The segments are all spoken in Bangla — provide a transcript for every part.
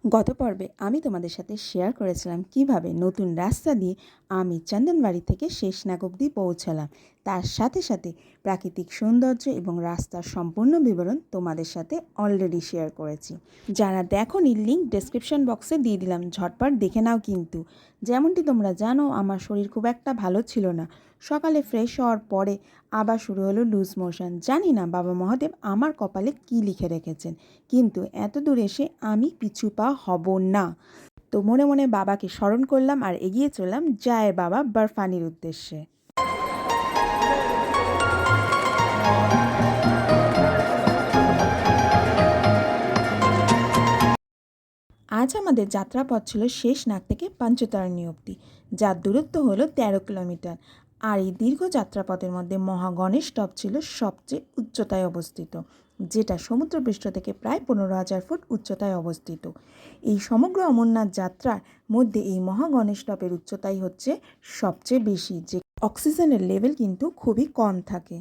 গত পর্বে আমি তোমাদের সাথে শেয়ার করেছিলাম কিভাবে নতুন রাস্তা দিয়ে আমি চন্দনবাড়ি থেকে শেষনাগ অবধি পৌঁছালাম। তার সাথে সাথে প্রাকৃতিক সৌন্দর্য এবং রাস্তার সম্পূর্ণ বিবরণ তোমাদের সাথে অলরেডি শেয়ার করেছি। যারা দেখোনি লিঙ্ক ডেসক্রিপশন বক্সে দিয়ে দিলাম, ঝটপট দেখে নাও। কিন্তু যেমনটি তোমরা জানো, আমার শরীর খুব একটা ভালো ছিল না। সকালে ফ্রেশ হওয়ার পরে আবার শুরু হলো লুজ মোশন। জানি না বাবা মহাদেব আমার কপালে কী লিখে রেখেছেন, কিন্তু এত দূর এসে আমি পিছু পা হব না। তো মনে মনে বাবাকে স্মরণ করলাম আর এগিয়ে চললাম জয় বাবা বরফানির উদ্দেশ্যে। আজ আমাদের যাত্রাপথ ছিল শেষনাগ থেকে পঞ্চতারণী অবধি, যার দূরত্ব হলো 13 কিলোমিটার। আর এই দীর্ঘ যাত্রাপথের মধ্যে মহাগণেশ টপ ছিল সবচেয়ে উচ্চতায় অবস্থিত, যেটা সমুদ্রপৃষ্ঠ থেকে প্রায় 15,000 ফুট উচ্চতায় অবস্থিত। এই সমগ্র অমরনাথ যাত্রার মধ্যে এই মহাগণেশ টপের উচ্চতাই হচ্ছে সবচেয়ে বেশি, যে অক্সিজেনের লেভেল কিন্তু খুবই কম থাকে।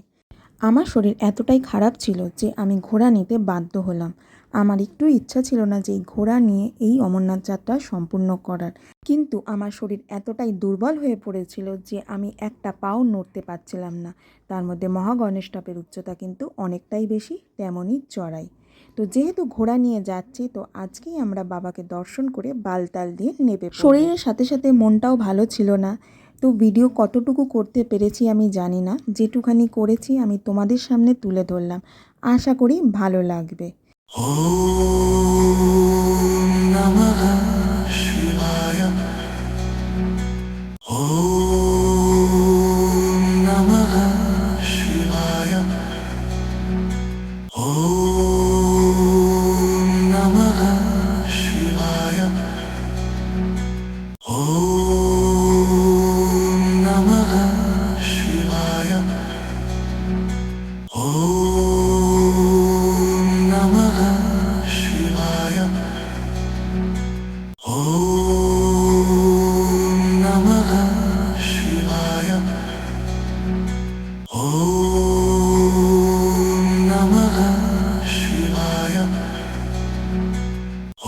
আমার শরীর এতটাই খারাপ ছিল যে আমি ঘোড়া নিতে বাধ্য হলাম। আমার একটু ইচ্ছা ছিল না যে এই ঘোড়া নিয়ে এই অমরনাথ যাত্রা সম্পূর্ণ করার, কিন্তু আমার শরীর এতটাই দুর্বল হয়ে পড়েছিল যে আমি একটা পাও নড়তে পারছিলাম না। তার মধ্যে মহাগণেশ টপের উচ্চতা কিন্তু অনেকটাই বেশি, তেমনই চড়াই। তো যেহেতু ঘোড়া নিয়ে যাচ্ছি, তো আজকেই আমরা বাবাকে দর্শন করে বালতাল দিয়ে নেবে। শরীরের সাথে সাথে মনটাও ভালো ছিল না। তো ভিডিও কতটুকু করতে পেরেছি আমি জানি না, যেটুখানি করেছি আমি তোমাদের সামনে তুলে ধরলাম। আশা করি ভালো লাগবে। ওম নমঃ শিবায়। ওম নমঃ শিবায়। ওম নমঃ শিবায়। ওম নমঃ শিবায়। ওম নমঃ শিবায়। ওম নমঃ শিবায়। ওম নমঃ শিবায়। ওম নমঃ শিবায়। ওম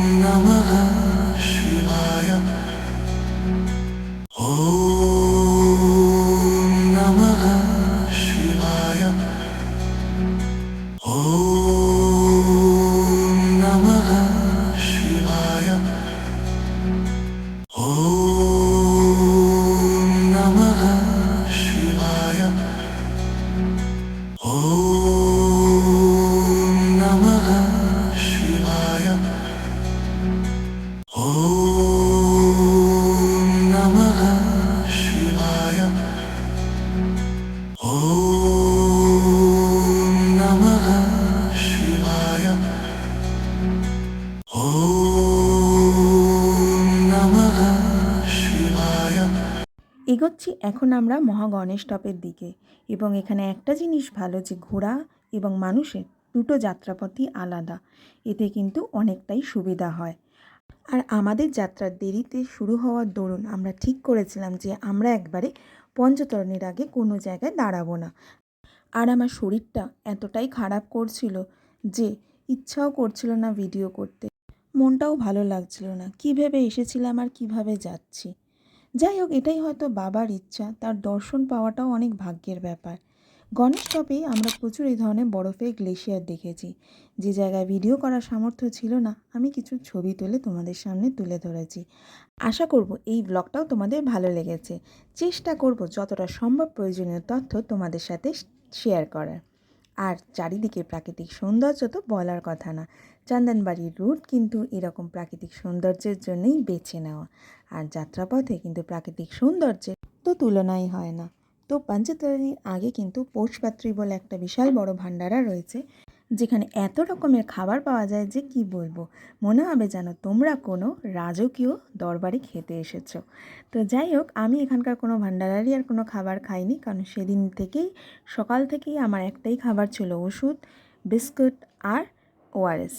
নমঃ শিবায়। ওম নমঃ শিবায়। ওম নমঃ শিবায়। ওম নমঃ শিবায়। ওম নমঃ শিবায়। ওম নমঃ শিবায়। ওম নমঃ শিবায়। ওম নমঃ শিবায়। এগোচ্ছি এখন আমরা মহাগণেশ টপের দিকে, এবং এখানে একটা জিনিস ভালো যে ঘোড়া এবং মানুষের দুটো যাত্রাপথই আলাদা, এতে কিন্তু অনেকটাই সুবিধা হয়। আর আমাদের যাত্রার দেরিতে শুরু হওয়ার দরুন আমরা ঠিক করেছিলাম যে আমরা একবারে পঞ্চতরণীর আগে কোনো জায়গায় দাঁড়াবো না। আর আমার শরীরটা এতটাই খারাপ করছিল যে ইচ্ছাও করছিল না ভিডিও করতে, মনটাও ভালো লাগছিল না। কী ভেবে এসেছিলাম আর কিভাবে যাচ্ছি। যাই হোক, এটাই হয়তো বাবার ইচ্ছা, তার দর্শন পাওয়াটাও অনেক ভাগ্যের ব্যাপার। গণেশ টপে আমরা প্রচুর এই ধরনের বরফের গ্লেশিয়ার দেখেছি। যে জায়গায় ভিডিও করার সামর্থ্য ছিল না, আমি কিছু ছবি তুলে তোমাদের সামনে তুলে ধরেছি। আশা করব এই ব্লগটাও তোমাদের ভালো লেগেছে। চেষ্টা করব যতটা সম্ভব প্রয়োজনীয় তথ্য তোমাদের সাথে শেয়ার করার। আর চারিদিকে প্রাকৃতিক সৌন্দর্য তো বলার কথা না। চন্দনবাড়ির রুট কিন্তু এরকম প্রাকৃতিক সৌন্দর্যের জন্যই বেছে নেওয়া। আর যাত্রাপথে কিন্তু প্রাকৃতিক সৌন্দর্যের তো তুলনাই হয় না। তো পঞ্চতারণীর আগে কিন্তু পৌষপাত্রী বলে একটা বিশাল বড় ভান্ডারা রয়েছে, যেখানে এত রকমের খাবার পাওয়া যায় যে কি বলবো, মনে হবে যেন তোমরা কোনো রাজকীয় দরবারে খেতে এসেছো। তো যাই হোক, আমি এখানকার কোনো ভান্ডারারই আর কোনো খাবার খাইনি, কারণ সেদিন থেকেই সকাল থেকেই আমার একটাই খাবার ছিল ওষুধ, বিস্কুট আর ওআরএস।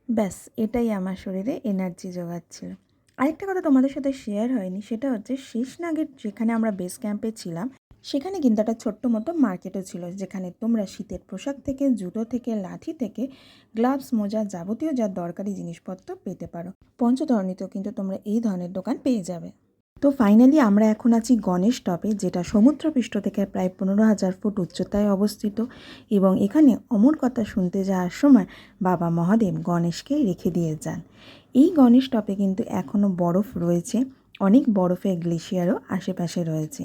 ব্যাস, এটাই আমার শরীরে এনার্জি জোগাচ্ছিল। আরেকটা কথা তোমাদের সাথে শেয়ার হয়নি, সেটা হচ্ছে শেষনাগের যেখানে আমরা বেস ক্যাম্পে ছিলাম, সেখানে কিন্তু একটা ছোট্ট মতো মার্কেটও ছিল, যেখানে তোমরা শীতের পোশাক থেকে, জুতো থেকে, লাঠি থেকে, গ্লাভস, মোজা, যাবতীয় যা দরকারি জিনিসপত্র পেতে পারো। পঞ্চধরণীতেও কিন্তু তোমরা এই ধরনের দোকান পেয়ে যাবে। তো ফাইনালি আমরা এখন আছি গণেশ টপে, যেটা সমুদ্রপৃষ্ঠ থেকে প্রায় 15,000 ফুট উচ্চতায় অবস্থিত। এবং এখানে অমর কথা শুনতে যাওয়ার সময় বাবা মহাদেব গণেশকে রেখে দিয়ে যান। এই গণেশ টপে কিন্তু এখনও বরফ রয়েছে, অনেক বরফের গ্লেশিয়ারও আশেপাশে রয়েছে।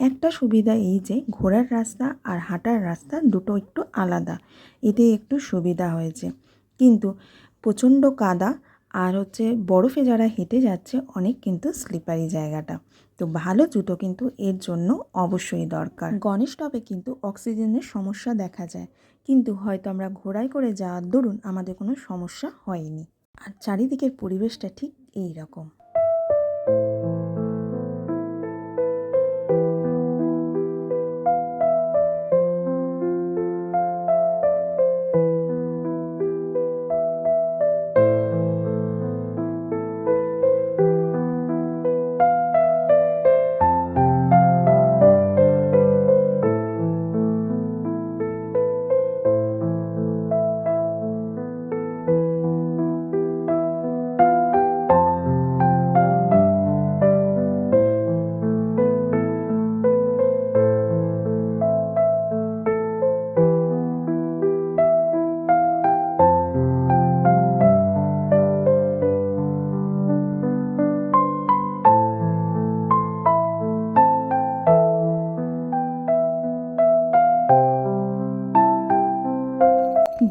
একটা সুবিধা এই যে ঘোরার রাস্তা আর হাঁটার রাস্তা দুটো একটু আলাদা, এতে একটু সুবিধা হয়েছে। কিন্তু প্রচণ্ড কাদা আর বরফে যারা হেঁটে যাচ্ছে অনেক কিন্তু স্লিপারি জায়গাটা, তো ভালো জুতো কিন্তু এর জন্য অবশ্যই দরকার। গণেশ টপে কিন্তু অক্সিজেনের সমস্যা দেখা যায়, কিন্তু হয়তো আমরা ঘোড়ায় করে যাওয়ার দরুন আমাদের কোনো সমস্যা হয়নি। আর চারিদিকের পরিবেশটা ঠিক এই রকম।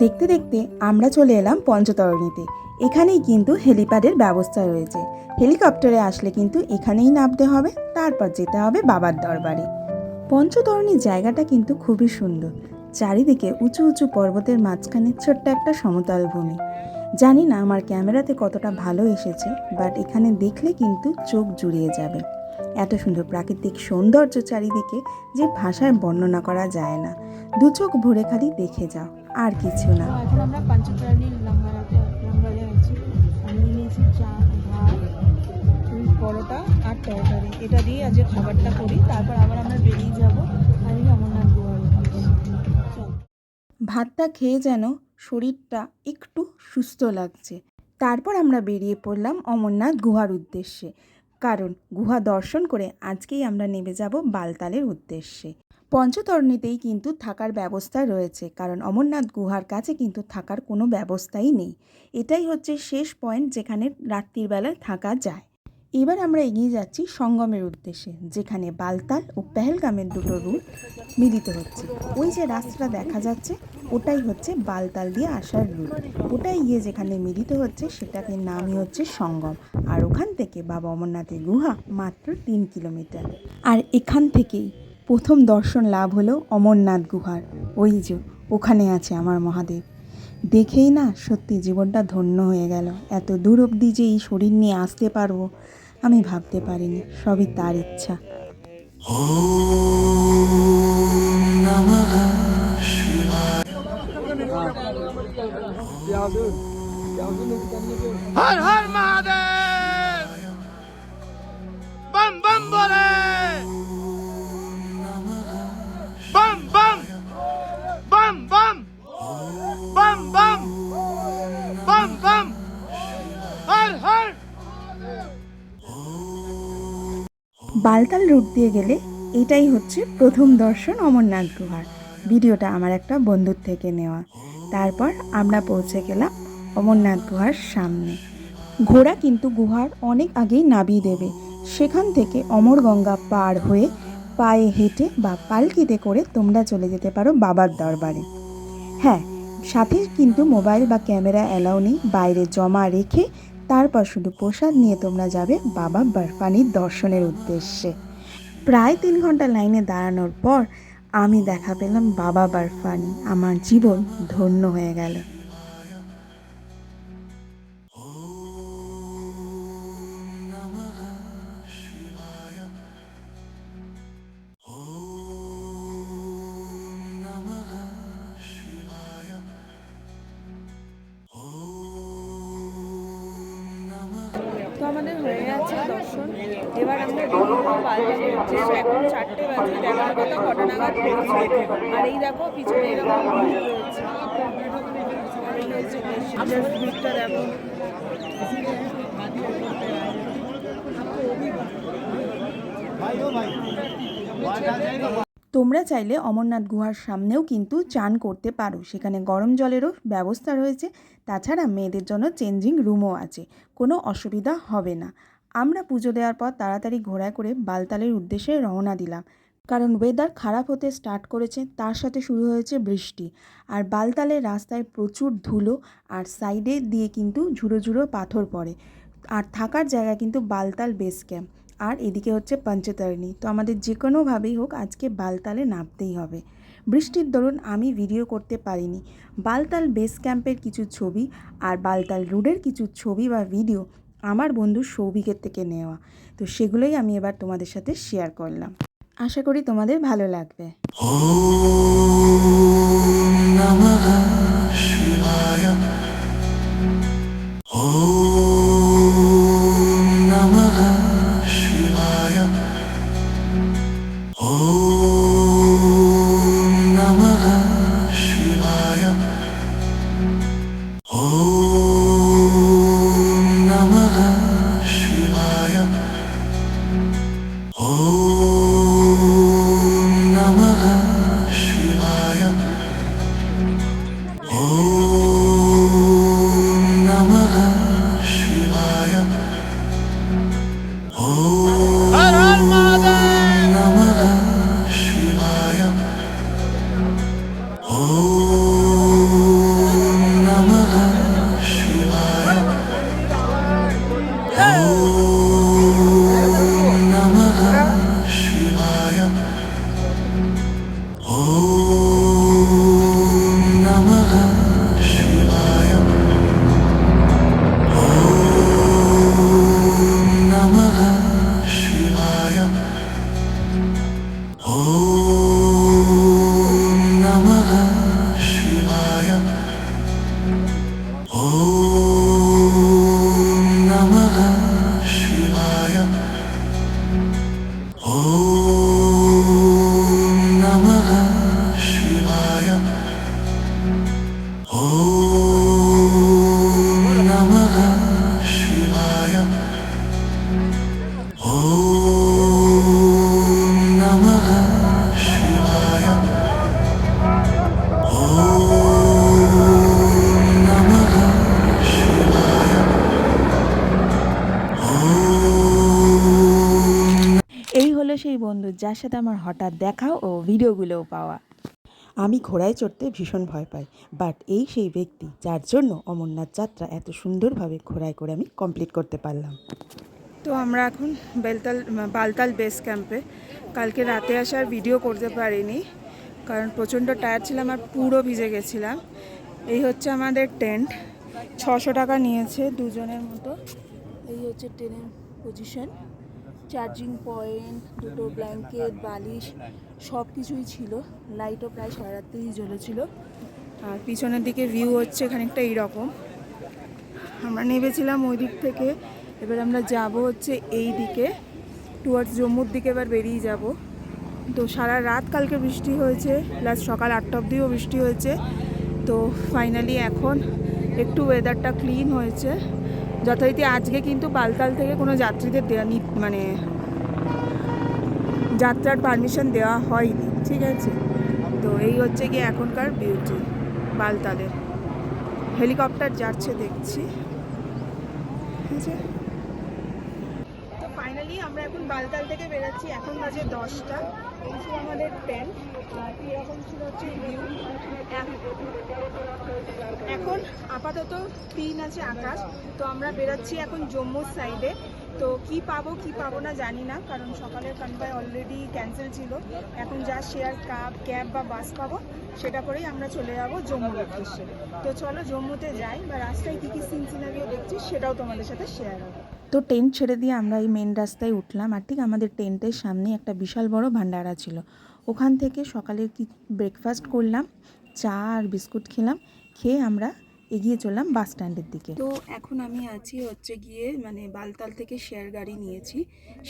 দেখতে দেখতে আমরা চলে এলাম পঞ্চতরণীতে। এখানেই কিন্তু হেলিপ্যাডের ব্যবস্থা রয়েছে। হেলিকপ্টারে আসলে কিন্তু এখানেই নামতে হবে, তারপর যেতে হবে বাবার দরবারে। পঞ্চতরণীর জায়গাটা কিন্তু খুবই সুন্দর। চারিদিকে উঁচু উঁচু পর্বতের মাঝখানে ছোট্ট একটা সমতল ভূমি। জানি না আমার ক্যামেরাতে কতটা ভালো এসেছে, বাট এখানে দেখলে কিন্তু চোখ জুড়িয়ে যাবে। এত সুন্দর প্রাকৃতিক সৌন্দর্য চারিদিকে যে ভাষায় বর্ণনা করা যায় না। দু চোখ ভরে খালি দেখে যাও, আর কিছু না। এখন আমরা পঞ্চতরণীর লাঙ্গলে আছি। আমি নিয়েছি চা, ভাত, পরোটা আর তরকারি। এটা দিয়ে আজকে খাবারটা করি, তারপর আবার আমরা বেরিয়ে যাবো আর অমরনাথ গুহার উদ্দেশ্যে। ভাতটা খেয়ে যেন শরীরটা একটু সুস্থ লাগছে। তারপর আমরা বেরিয়ে পড়লাম অমরনাথ গুহার উদ্দেশ্যে, কারণ গুহা দর্শন করে আজকেই আমরা নেমে যাব বালতালের উদ্দেশ্যে। পঞ্চতরণীতেই কিন্তু থাকার ব্যবস্থা রয়েছে, কারণ অমরনাথ গুহার কাছে কিন্তু থাকার কোনো ব্যবস্থাই নেই। এটাই হচ্ছে শেষ পয়েন্ট যেখানে রাত্রির বেলায় থাকা যায়। এবার আমরা এগিয়ে যাচ্ছি সঙ্গমের উদ্দেশ্যে, যেখানে বালতাল ও পেহেলগামের দুটো রুট মিলিত হচ্ছে। ওই যে রাস্তাটা দেখা যাচ্ছে ওটাই হচ্ছে বালতাল দিয়ে আসার রুট। ওটাই গিয়ে যেখানে মিলিত হচ্ছে সেটাকে নামই হচ্ছে সঙ্গম। আর ওখান থেকে বাবা অমরনাথের গুহা মাত্র 3 কিলোমিটার। আর এখান থেকেই প্রথম দর্শন লাভ হলো অমরনাথ গুহার। ওই যে ওখানে আছে আমার মহাদেব। দেখেই না সত্যি জীবনটা ধন্য হয়ে গেল। এত দূর অবধি যে এই শরীর নিয়ে আসতে পারবো আমি ভাবতে পারিনি, সবই তার ইচ্ছা। Om Namah Shivaya. हर हर महादेव बम बम बोले बम बम बम बम बम बम बम बम हर हर বালতাল রুট দিয়ে গেলে এটাই হচ্ছে প্রথম দর্শন অমরনাথ গুহার। ভিডিওটা আমার একটা বন্ধুর থেকে নেওয়া। তারপর আমরা পৌঁছে গেলাম অমরনাথ গুহার সামনে। ঘোড়া কিন্তু গুহার অনেক আগেই নামিয়ে দেবে। সেখান থেকে অমরগঙ্গা পার হয়ে পায়ে হেঁটে বা পালকিতে করে তোমরা চলে যেতে পারো বাবার দরবারে। হ্যাঁ, সাথে কিন্তু মোবাইল বা ক্যামেরা অ্যালাউ নেই, বাইরে জমা রেখে তারপর শুধু প্রসাদ নিয়ে তোমরা যাবে বাবা বরফানির দর্শনের উদ্দেশ্যে। প্রায় 3 ঘন্টা লাইনে দাঁড়ানোর পর আমি দেখা পেলাম বাবা বরফানি। আমার জীবন ধন্য হয়ে গেল। তো আমাদের হয়ে গেছে দর্শন স্টেশন। এবার আমরা বেরিয়ে বালতালের উদ্দেশ্যে। এখন 4টে বাজে, দেখার কথা কটা নাগাদ পৌঁছাবো। আর এই দেখো পিছনে এরকম ভিড় রয়েছে। আর এই হচ্ছে জাস্ট ভিড়টা দেখো। তোমরা চাইলে অমরনাথ গুহার সামনেও কিন্তু চান করতে পারো, সেখানে গরম জলেরও ব্যবস্থা রয়েছে। তাছাড়া মেয়েদের জন্য চেঞ্জিং রুমও আছে, কোনো অসুবিধা হবে না। আমরা পুজো দেওয়ার পর তাড়াতাড়ি ঘোড়ায় করে বালতালের উদ্দেশ্যে রওনা দিলাম, কারণ ওয়েদার খারাপ হতে স্টার্ট করেছে, তার সাথে শুরু হয়েছে বৃষ্টি। আর বালতালের রাস্তায় প্রচুর ধুলো, আর সাইডে দিয়ে কিন্তু ঝুড়ো ঝুড়ো পাথর পড়ে। আর থাকার জায়গা কিন্তু বালতাল বেস ক্যাম্প, আর এদিকে হচ্ছে পঞ্চতারিণী। তো আমাদের যে কোনোভাবেই হোক আজকে বালতালে নামতেই হবে। বৃষ্টির দরুন আমি ভিডিও করতে পারিনি। বালতাল বেস ক্যাম্পের কিছু ছবি আর বালতাল রোডের কিছু ছবি বা ভিডিও আমার বন্ধু সৌভিকের থেকে নেওয়া, তো সেগুলোই আমি এবার তোমাদের সাথে শেয়ার করলাম। আশা করি তোমাদের ভালো লাগবে। Om Namah Shivaya. Om Namah Shivaya. Om Namah Shivaya. Om Namah Shivaya. Om Namah Shivaya. Om Namah Shivaya. Om हर हर Mahadev Namah Shivaya. Om Namah Shivaya. Om Namah Shivaya. Om Namah Shivaya. Om Namah Shivaya. Om Namah Shivaya. Om Namah Shivaya. Om Namah Shivaya. Om Namah Shivaya. Om Namah Shivaya. Om Namah Shivaya. এই হলো সেই বন্ধু যার সাথে আমার হঠাৎ দেখা ও ভিডিওগুলোও পাওয়া। আমি ঘোড়ায় চড়তে ভীষণ ভয় পাই, বাট এই সেই ব্যক্তি যার জন্য অমরনাথ যাত্রা এত সুন্দরভাবে ঘোড়ায় করে আমি কমপ্লিট করতে পারলাম। তো আমরা এখন বালতাল বেস ক্যাম্পে। কালকে রাতে আসার ভিডিও করতে পারিনি, কারণ প্রচণ্ড টায়ার্ড ছিলাম আর পুরো ভিজে গেছিলাম। এই হচ্ছে আমাদের টেন্ট, 600 টাকা নিয়েছে দুজনের মতো। এই হচ্ছে টেন্টের পজিশন, চার্জিং পয়েন্ট, দুটো ব্ল্যাঙ্কেট, বালিশ, সব কিছুই ছিল। লাইটও প্রায় সারা রাত্রেই জ্বলেছিল। আর পিছনের দিকে ভিউ হচ্ছে খানিকটা এইরকম। আমরা নেমেছিলাম ওই দিক থেকে, এবার আমরা যাব হচ্ছে এই দিকে টুয়ার্ডস জম্মুর দিকে, এবার বেরিয়ে যাব। তো সারা রাত কালকে বৃষ্টি হয়েছে, প্লাস সকাল 8টা অবধিও বৃষ্টি হয়েছে। তো ফাইনালি এখন একটু ওয়েদারটা ক্লিন হয়েছে। যথারীতি আজকে কিন্তু বালতাল থেকে কোনো যাত্রীদের মানে যাত্রার পারমিশন দেওয়া হয়নি, ঠিক আছে। তো এই হচ্ছে কি এখনকার বিউটি বালতালের। হেলিকপ্টার যাচ্ছে দেখছি, ঠিক আছে। তো ফাইনালি আমরা এখন বালতাল থেকে বেরোচ্ছি, এখন বাজে 10টা। এই ছিল আমাদের টেন্ট, আর এরকম ছিল হচ্ছে ভিউ। এখন আপাতত ক্লিন আছে আকাশ। তো আমরা বেরোচ্ছি এখন জম্মুর সাইডে। তো কি পাবো কি পাবো না জানি না, কারণ সকালের কনভয় অলরেডি ক্যান্সেল ছিল। এখন যা শেয়ার ক্যাব বা বাস পাবো সেটা করেই আমরা চলে যাব জম্মুর উদ্দেশ্যে। তো চলো জম্মুতে যাই, বা রাস্তায় কী কী সিন সিনারিও দেখছি সেটাও তোমাদের সাথে শেয়ার হবে। তো টেন্ট ছেড়ে দিয়ে আমরা এই মেন রাস্তায় উঠলাম, আর ঠিক আমাদের টেন্টের সামনে একটা বিশাল বড় ভান্ডারা ছিল। ওখান থেকে সকালের কি ব্রেকফাস্ট করলাম, চা আর বিস্কুট খেলাম। খেয়ে আমরা এগিয়ে চললাম বাস স্ট্যান্ডের দিকে। তো এখন আমি আছি হচ্ছে গিয়ে মানে বালতাল থেকে শেয়ার গাড়ি নিয়েছি,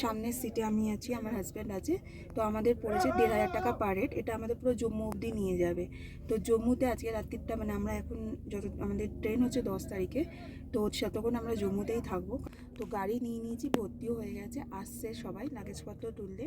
সামনের সিটে আমি আছি, আমার হাজব্যান্ড আছে। তো আমাদের পড়েছে 1,500 টাকা পার হেড, এটা আমাদের পুরো জম্মু অবধি নিয়ে যাবে। তো জম্মুতে আজকে রাত্রিটা মানে আমরা এখন আমাদের ট্রেন হচ্ছে 10 তারিখে, তো ততক্ষণ আমরা জম্মুতেই থাকবো। তো গাড়ি নিয়ে নিয়েছি, ভর্তিও হয়ে গেছে, আসছে সবাই লাগেজপত্র তুললে,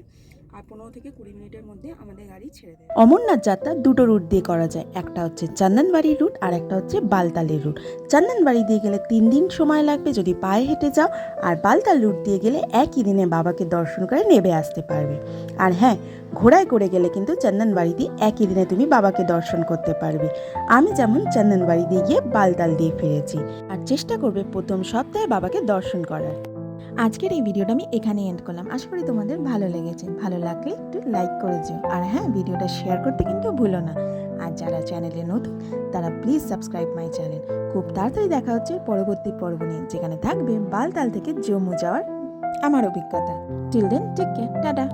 আর 15 থেকে 20 মিনিটের মধ্যে আমাদের গাড়ি ছেড়ে দেবে। অমরনাথ যাত্রা দুটো রুট দিয়ে করা যায়, একটা হচ্ছে চন্দনবাড়ি রুট আর একটা হচ্ছে বালতালের রুট। চন্দনবাড়ি দিয়ে গেলে 3 দিন সময় লাগবে যদি পায়ে হেঁটে যাও, আর বালতাল রুট দিয়ে গেলে একই দিনে বাবাকে দর্শন করে নেমে আসতে পারবে। আর হ্যাঁ, ঘোড়ায় করে গেলে কিন্তু চন্দনবাড়ি দিয়ে একই দিনে তুমি বাবাকে দর্শন করতে পারবে। আমি যেমন চন্দনবাড়ি দিয়ে গিয়ে বালতাল দিয়ে ফিরেছি, আর চেষ্টা করবে প্রথম সপ্তাহে বাবাকে দর্শন করার। আজকের এই ভিডিওটা আমি এখানে এন্ড করলাম, আশা করি তোমাদের ভালো লেগেছে। ভালো লাগলে একটু লাইক করে যেও, আর হ্যাঁ, ভিডিওটা শেয়ার করতে কিন্তু ভুলো না। আর যারা চ্যানেলে নতুন তারা প্লিজ সাবস্ক্রাইব মাই চ্যানেল। খুব তাড়াতাড়ি দেখা হচ্ছে পরবর্তী পর্ব নিয়ে, যেখানে থাকবে বালতাল থেকে জম্মু যাওয়ার আমার অভিজ্ঞতা। Till then, take care, tata.